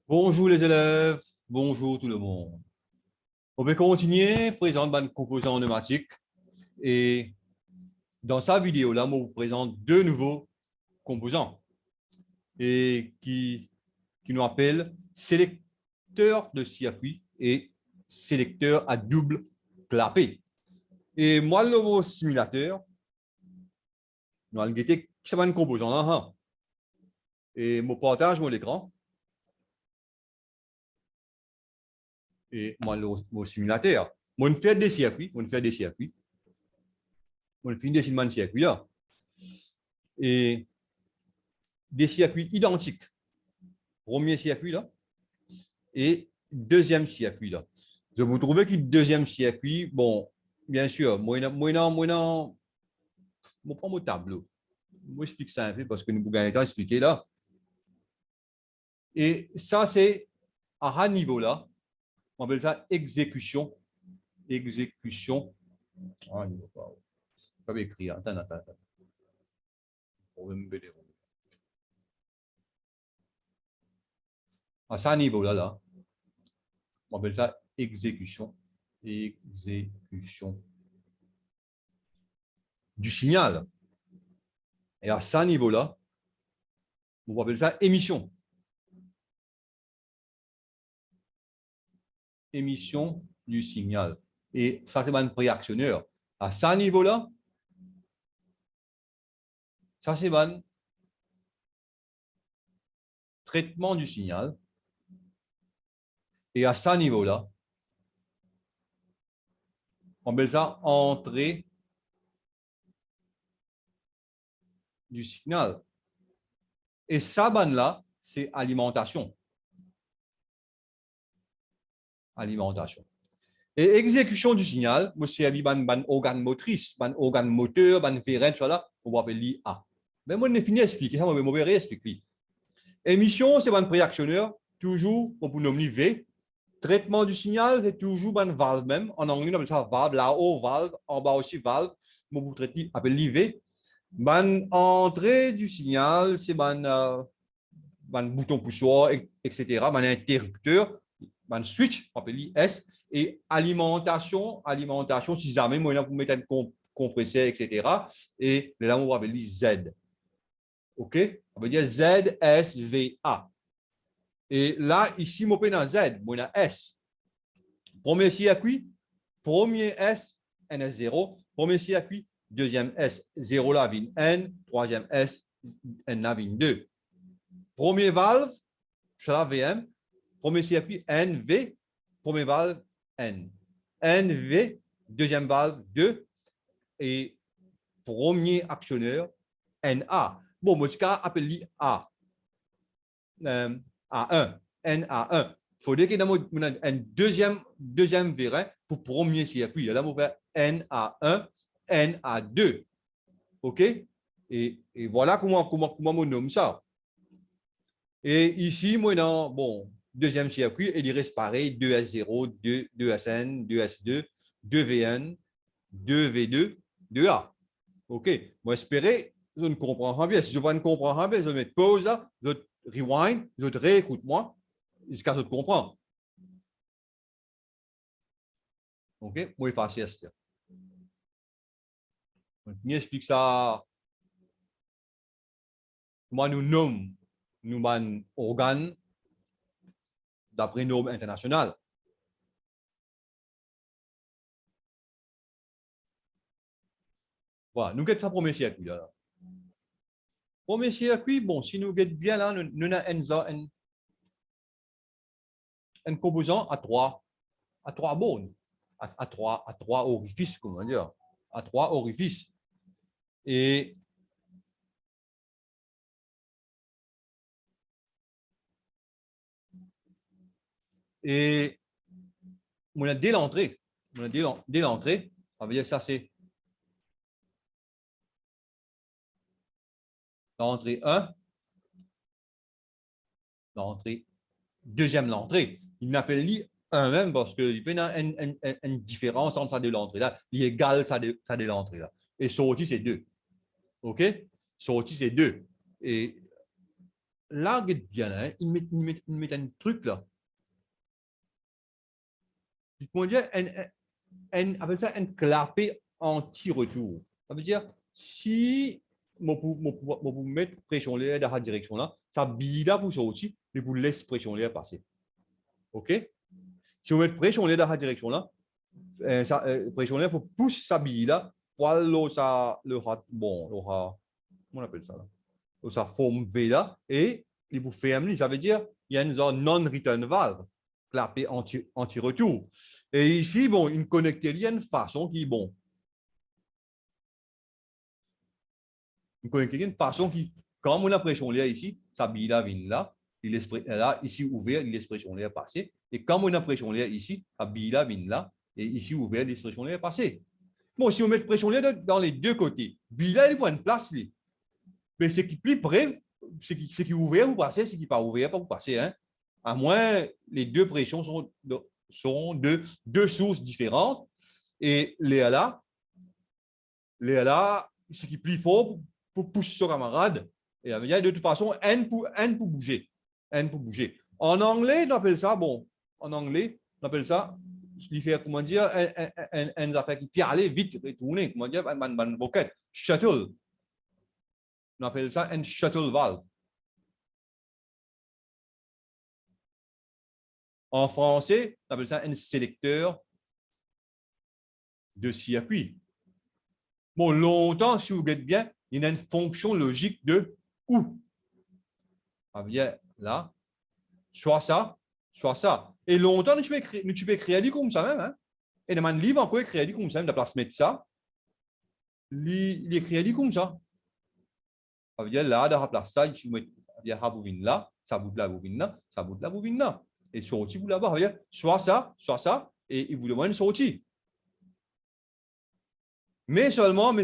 Bonjour les élèves, bonjour tout le monde. On va continuer, présenter un composant pneumatique. Et dans sa vidéo, là, je vous présente deux nouveaux composants et qui nous appellent sélecteur de circuit et sélecteur à double clapet. Et moi, le mot simulateur, nous allons guetter qui ça va un composant là. Et je partage mon écran. Et moi, le mot simulateur. On fait des circuits, on fait des circuits. On fait une décision de circuit là. Et des circuits identiques. Premier circuit là et deuxième circuit là. Je vous trouvez que le deuxième circuit, bon, bien sûr, moi, je prends mon tableau. Moi, j'explique ça un peu parce que nous pouvons temps expliquer là. Et ça, c'est à un niveau là, on appelle ça exécution. Exécution. Ah, il ne faut pas écrire. Attends. À ce niveau-là, on appelle ça exécution. Exécution du signal. Et à ce niveau-là, on appelle ça émission. Émission du signal. Et ça, c'est un préactionneur. À ce niveau-là, ça, c'est un traitement du signal. Et à ce niveau-là, on appelle ça entrée du signal. Et ça, là, c'est alimentation. Alimentation. Et exécution du signal, moi, c'est un organe motrice, un organe moteur, un ferrette, voilà, on va appeler l'IA. Mais moi, je n'ai fini d'expliquer ça, je vais réexpliquer. Émission, c'est un préactionneur, toujours, on peut nommer V. Traitement du signal, c'est toujours une valve même. En anglais, on appelle ça valve, là-haut, valve, en bas aussi, valve. Moi, vous traitez, appelle l'IV. Ban entrée du signal, c'est un bouton poussoir, etc., un interrupteur, un switch, on appelle l'IS, et alimentation, si jamais, moi, vous mettez un compresseur, etc., et là, on va appeler Z. OK? On va dire ZSVA. Et là, ici, je vais Z, je vais S. Premier circuit, premier S, NS0. Premier circuit, deuxième S, 0 là, vin N. Troisième S, N là, vin 2. Premier valve, c'est la VM. Premier circuit, NV. Premier valve, N. NV, deuxième valve, 2. Et premier actionneur, NA. Bon, moi, je appelle A. A1, NA1. Il faudrait qu'il y ait un deuxième vérin pour premier circuit. Là, on va faire NA1, NA2. OK? Et voilà comment on nomme ça. Et ici, moi, dans bon, deuxième circuit, il reste pareil 2S0, 2SN, 2S2, 2VN, 2V2, 2A. OK? Moi, espérer, je ne comprends bien. Si je ne comprends bien, je vais mettre pause là, je rewind, je te réécoute-moi jusqu'à ce que tu comprends. OK? Moi, facile. Je explique ça. Moi, nous nommons nous un organe d'après normes internationales. Voilà, nous guettons le premier circuit. Là. Premier circuit, bon, si nous guettons bien là, nous avons un composant à trois bornes, à trois orifices, comment dire, à trois orifices. Et on a dès l'entrée, ça veut dire que ça c'est l'entrée 1, l'entrée, deuxième l'entrée. Il n'appelle ni un même parce qu'il y a une différence entre ça de l'entrée là. Il est égal ça de l'entrée là. Et sortie c'est 2. OK? Sortie c'est 2. Et là, regarde bien, hein, il met un truc là. Comment dire, appelle ça un clapet anti-retour. Ça veut dire, si vous mettez pression l'air dans la direction là, ça bida pour sortir et vous laisse pression l'air passer. OK? Si vous mettez pression l'air dans la direction là, pression l'air pour pousser sa bille là, pour le bon, comment on appelle ça là? Ça forme V là, et il vous ferme, ça veut dire il y a une zone non-return valve, clapet anti-retour. Et ici, bon, une connectée, il y a une façon qui est bon. Une connectée, il y a une façon qui, quand on a pression l'air ici, ça bille là, vient là, là, ici ouvert, l'expression l'air passé. Et quand on a pression l'air ici, ça bille là, vient là, et ici ouvert, l'expression l'air passé. Bon, si on met pression l'air dans les deux côtés, bille là, il faut une place là. Mais ce qui est plus près, ce qui est ouvert, vous passez, ce qui n'est pas ouvert, pas vous passez. Hein? À moins, les deux pressions sont de deux sources différentes. Et là, ce qui est plus fort pour pousser son camarade. Et de toute façon, N pour bouger. N pour bouger. En anglais, on appelle ça, bon, en anglais, on appelle ça, il fait, comment dire, un affaire qui aller vite, retourner, comment dire, une roquette, shuttle. On appelle ça un shuttle valve. En français, on appelle ça un sélecteur de circuit. Bon, longtemps, si vous regardez bien, il y a une fonction logique de ou. Ça veut dire là, soit ça, soit ça. Et longtemps, tu peux écrire comme ça même. Hein? Et dans mon livre, encore écrire comme ça, de la place mettre ça, il écrit comme ça. Ça veut dire là, dans la place ça, il y a la bobine là, ça bout de la bobine là, ça bout de la bobine là. Et sorti, vous là-bas, ça veut dire soit ça, et il vous demande une sortie. Mais seulement,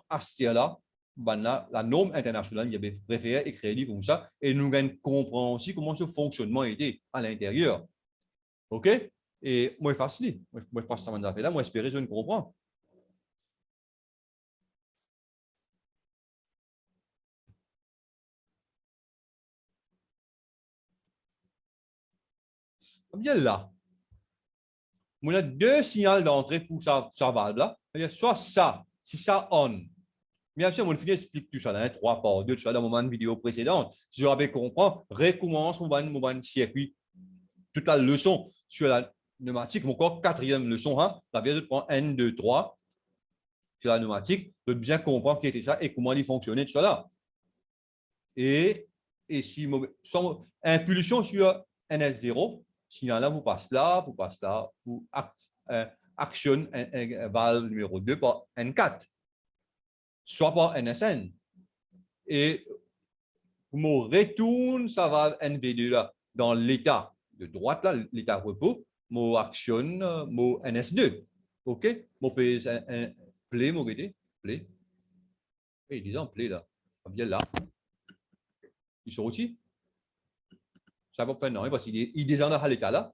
à ce là la norme internationale, il y avait préféré écrire comme ça, et nous comprenons aussi comment ce fonctionnement était à l'intérieur. OK? Et moi, je fais ça. Moi, je fais ça, là, moi, j'espère que je ne comprends. Bien là, on a deux signaux d'entrée pour sa valve là. Soit ça, si ça on. Bien sûr, mon fils explique tout ça, là, 3 par 2, tout ça dans mon vidéo précédente. Si vous avez compris, recommence mon circuit, toute la leçon sur la pneumatique, encore quatrième leçon, hein, la vieille prend 1, 2, 3 sur la pneumatique, de bien comprendre qui était ça et comment il fonctionnait, tout ça là. Et si impulsion sur NS0, signal là, vous passez là, vous action valve numéro 2 par N4, soit par NSN. Et vous retourne sa valve NV2 là, dans l'état de droite, là, l'état repos, mon action, mon NS2. OK? Mon play, mon play. Et disons play là. Bien là. Il sort aussi. Ça va pas non, parce qu'il descend à l'état là.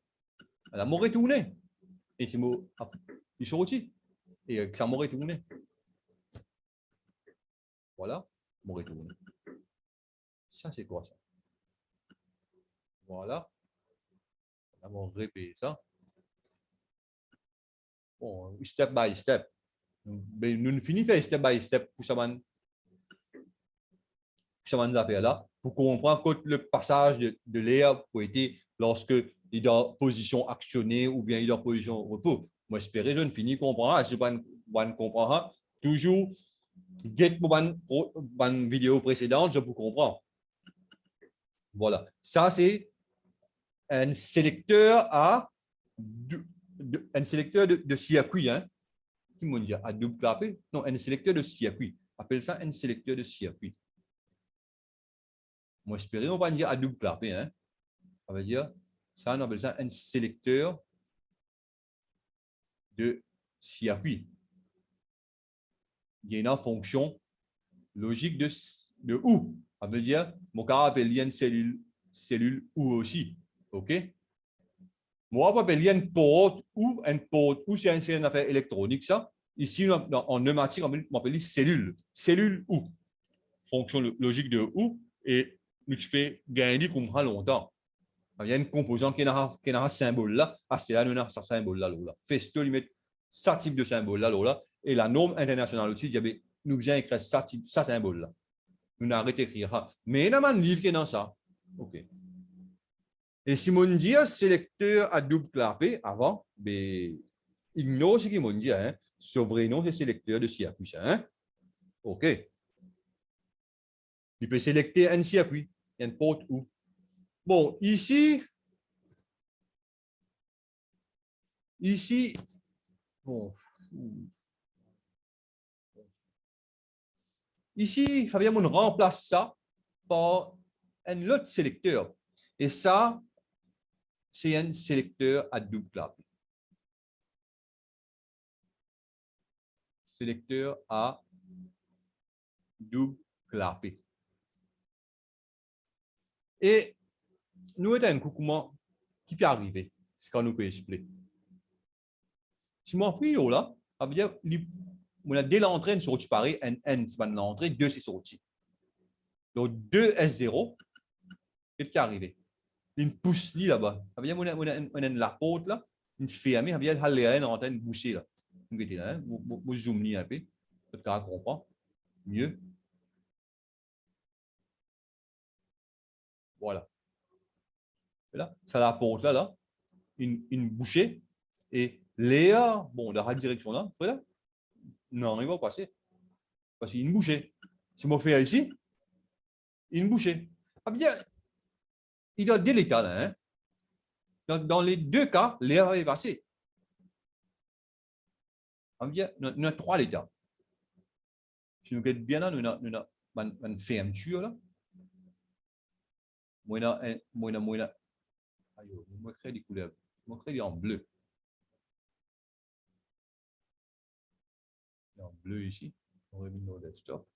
Elle a mon retourné. Et c'est mon. Il sort aussi. Et ça m'a retourné. Voilà, mon retourné. Ça, c'est quoi ça? Voilà. On va répéter ça. Bon, step by step. Mais nous finissons step by step pour ça, là, pour comprendre que le passage de l'air peut être lorsque il est dans position actionnée ou bien il est en position repos. Moi, j'espère que je ne finis comprendre. Si je ne comprends toujours, get une vidéo précédente, je peux comprendre. Voilà. Ça, c'est un sélecteur un sélecteur de circuit. Hein? Qui m'ont dit à double clapet? Non, un sélecteur de circuit. Appelle ça un sélecteur de circuit. Moi, j'espère qu'on va dire à double clapet. Hein? Ça veut dire, ça, on appelle ça un sélecteur de circuit. Il y a une fonction logique de ou. Ça veut dire, mon cas appelle une cellule ou aussi. OK? Moi, je appelle une porte ou c'est une affaire électronique, ça. Ici, en pneumatique, on appelle cellule. Cellule ou. Fonction logique de ou. Et nous peux gagner comme longtemps. Il y a une composante qui a un symbole là, à ce là, nous avons ce symbole là. Festo, il met ça type de symbole là, et la norme internationale aussi, nous bien écrire ça symbole là. Nous avons arrêté d'écrire. Mais il y a un livre qui est dans ça. OK. Et si on dit sélecteur à double clapet avant, ben, ignore ce qu'ils m'ont dit. Hein. Ce vrai nom, c'est sélecteur de circuit. Hein. OK. Il peut sélecter un circuit, une porte où. Bon, ici, bon, ici, Fabien, on remplace ça par un autre sélecteur. Et ça, c'est un sélecteur à double clapet. Sélecteur à double clapet. Et nous avons un coucouement qui peut arriver, c'est quand nous peut expliquer. Si moi pris là, ça veut dire dès l'entrée, une sortie pareil, N, c'est pas l'entrée, 2 c'est sorti. Donc 2 S0, qu'est-ce qui est arrivé? Une pousse là-bas. Ça veut dire on a la porte là, une fermée, ça veut dire aller en train de boucher là. Vous voyez là, vous zoomez un peu, peut-être qu'on comprend mieux. Voilà. Là, ça la porte là, une bouchée et Léa, bon, dans la direction là, voilà. Non, il va passer. Parce qu'il y a une bouchée. Si on fait ici, une bouchée. Ah bien, il y a deux états là. Hein. Dans les deux cas, l'air va passer. Ah bien, il y a trois états. Si nous regardons bien là, nous avons une fermeture là. Moi, je crée des couleurs. Je crée en bleu. En bleu ici. On remet nos desktop.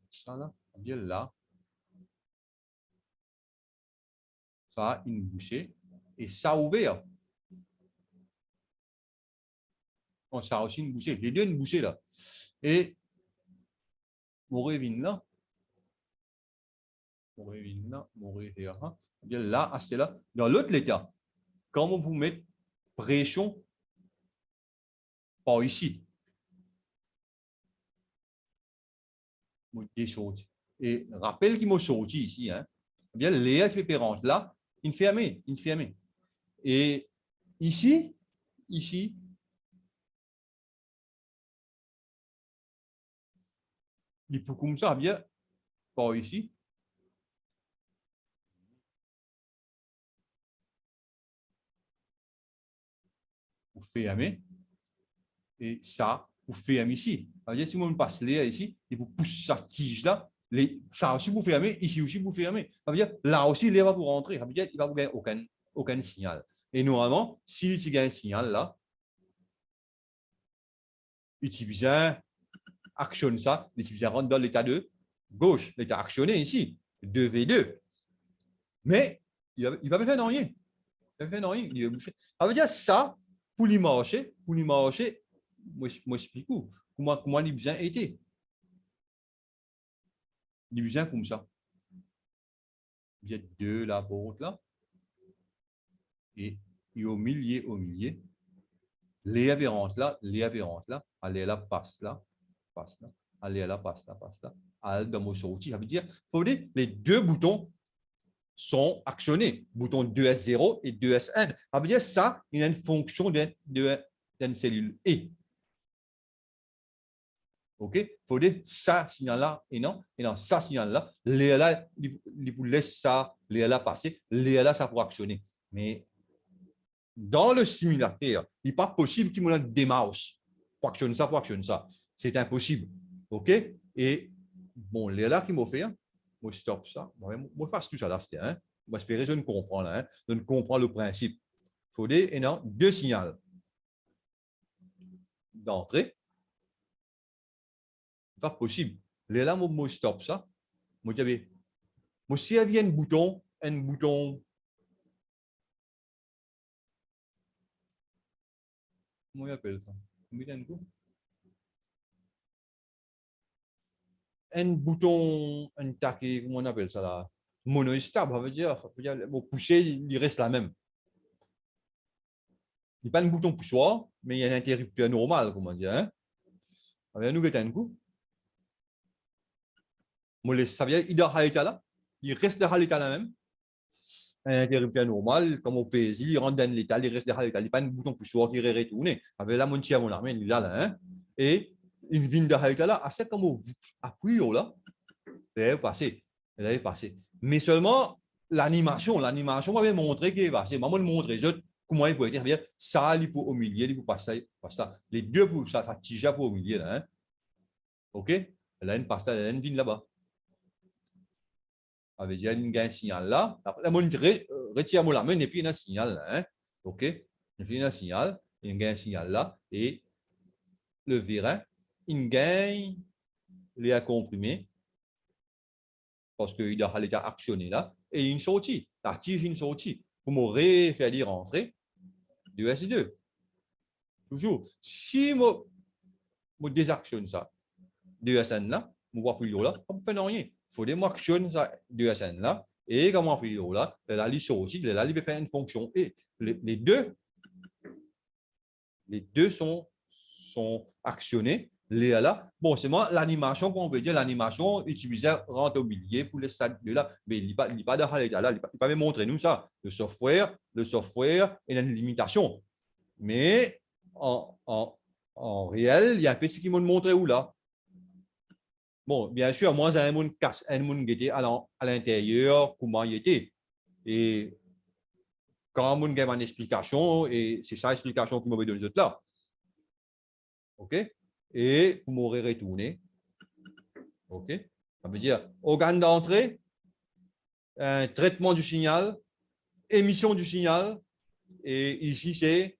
Ça là, bien là. Ça a une bouchée et ça a ouvert. Bon, ça a aussi une bouchée. Les deux une bouchée là. Et mon revine là. Mon revine là. Mon revine là. Bien là, à ce là. Dans l'autre état, quand vous mettez pression par ici, et rappelle qu'il m'a sorti ici, hein. Bien, l'air qui fait rentrer là, il ferme. Et ici, il faut comme ça, bien, par ici. Vous fermez. Et ça, vous fermez ici. C'est-à-dire, si on passe l'air ici, et vous poussez sa tige là, ça aussi vous fermez, ici aussi vous fermez. Ça veut dire, là aussi, l'air va vous rentrer. Ça veut dire, il va vous gagner aucun signal. Et normalement, s'il y a un signal là, l'utilisateur actionne ça, l'utilisateur rentre dans l'état de gauche, l'état actionné ici, 2V2. Mais il ne va pas faire rien. Il va faire rien. Il va boucher. Ça veut dire ça, pour lui marcher, moi j'explique comment les besoins étaient. Les besoins comme ça. Il y a deux là, pour là. Et au milieu, les aberrances là, allez là, passe là, allez là, passe là, allez dans mon sortie. Ça veut dire, faut dire, les deux boutons sont actionnés, bouton 2S0 et 2S1. Ça veut dire ça, il y a une fonction d'une cellule E. OK? Il faut dire ça signal-là et non, ça signal-là. Les là, il vous laisse ça, les là passer, les là, ça pour actionner. Mais dans le simulateur, il n'est pas possible qu'il me donne des mouse pour actionner ça. C'est impossible. OK? Et bon, les là qui m'ont fait, moi, je stoppe ça. Moi, je fasse tout ça là, c'était, hein? Moi, j'espère que je ne comprends là, hein? Je ne comprends le principe. Il faut dire, et non, deux signaux d'entrée. C'est pas possible. Les là, moi, je stoppe ça. Moi, j'avais, moi, s'il y avait un bouton, comment on appelle ça? un bouton, un taquet, comment on appelle ça là, monostable, ça veut dire au pousser, il reste la même. Il n'y a pas un bouton poussoir, mais il y a un interrupteur normal, comment dire. Hein? Nous mettons un coup. Ça veut dire il reste dans l'état là même. Un interrupteur normal, comme au pays, il rentre dans l'état, il reste dans l'état. Il n'y a pas un bouton poussoir qui retourne. Avec la moitié à mon armée, il est là. Hein? Et il vient dans l'état là, assez comme on appuie là. Elle est passée. Elle est passée. Mais seulement l'animation m'avait montré qu'il est passé. Maman me montrer comment il peut dire bien ça, il peut au milieu, il peut passer. Les deux pour ça, ça tige pour au milieu. Là, hein? OK? Elle a une pasta, elle a une vigne là-bas. Avec un signal là. La montre retire la main et puis il y a un signal. Là, hein? OK? Il y a un signal, il y a un signal là. Et le vérin, il gagne les comprimés. Parce qu'il a été actionné là, et une sortie, la tige une sortie. Vous m'aurez fait dire rentrer de S2. Toujours. Si je désactionne ça, de SN là, je vois plus là, on ne fait rien. Il faut que je actionne ça de SN là, et comment plus là, là, il sortit, là, il peut faire une fonction. Et les deux sont actionnés. Là. Bon, c'est moi l'animation, qu'on peut dire, l'animation utilisée rentre au milieu pour les stades de là, mais il n'est pas dans l'état là, il ne peut pas montrer nous ça. Le software, il a une limitation. Mais en réel, il y a un peu ce qui m'a montré où là. Bon, bien sûr, moi, j'ai un monde qui était à l'intérieur, comment il était. Et quand on a une explication, et c'est ça l'explication que je donne là. OK? Et vous m'aurez retourné. OK? Ça veut dire organe d'entrée, traitement du signal, émission du signal, et ici c'est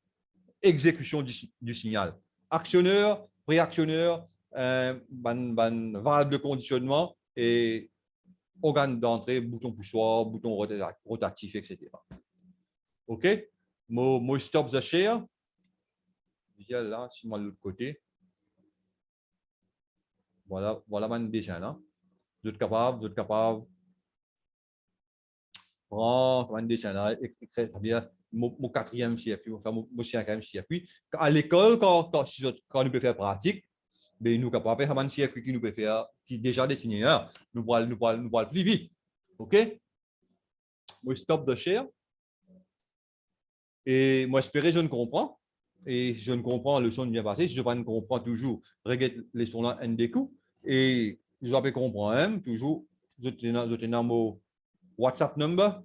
exécution du signal. Actionneur, réactionneur, valve de conditionnement et organe d'entrée, bouton poussoir, bouton rotatif, etc. OK? Moi, stop the share. Là, si moi de l'autre côté. Voilà mon dessin là. Vous êtes capable, prendre un dessin là, c'est-à-dire mon quatrième circuit, mon cinquième circuit. À l'école, quand nous peut faire pratique, mais nous sommes capables de faire un circuit qui nous peut faire, qui est déjà dessiné là, nous pourrons plus vite. OK? Moi, stop de share. Et moi, espérer, je ne comprends. Et je ne comprends le son bien passé. Si je ne comprends toujours, regarde les sons là, un des coups. Et je vais comprendre, toujours, je tenais mon WhatsApp number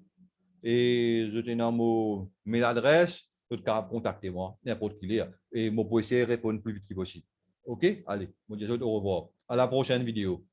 et je tenais mon mail adresse. Je peux contacter moi, n'importe qui est. Et je peux essayer de répondre le plus vite que possible. OK? Allez, je vous dis au revoir. À la prochaine vidéo.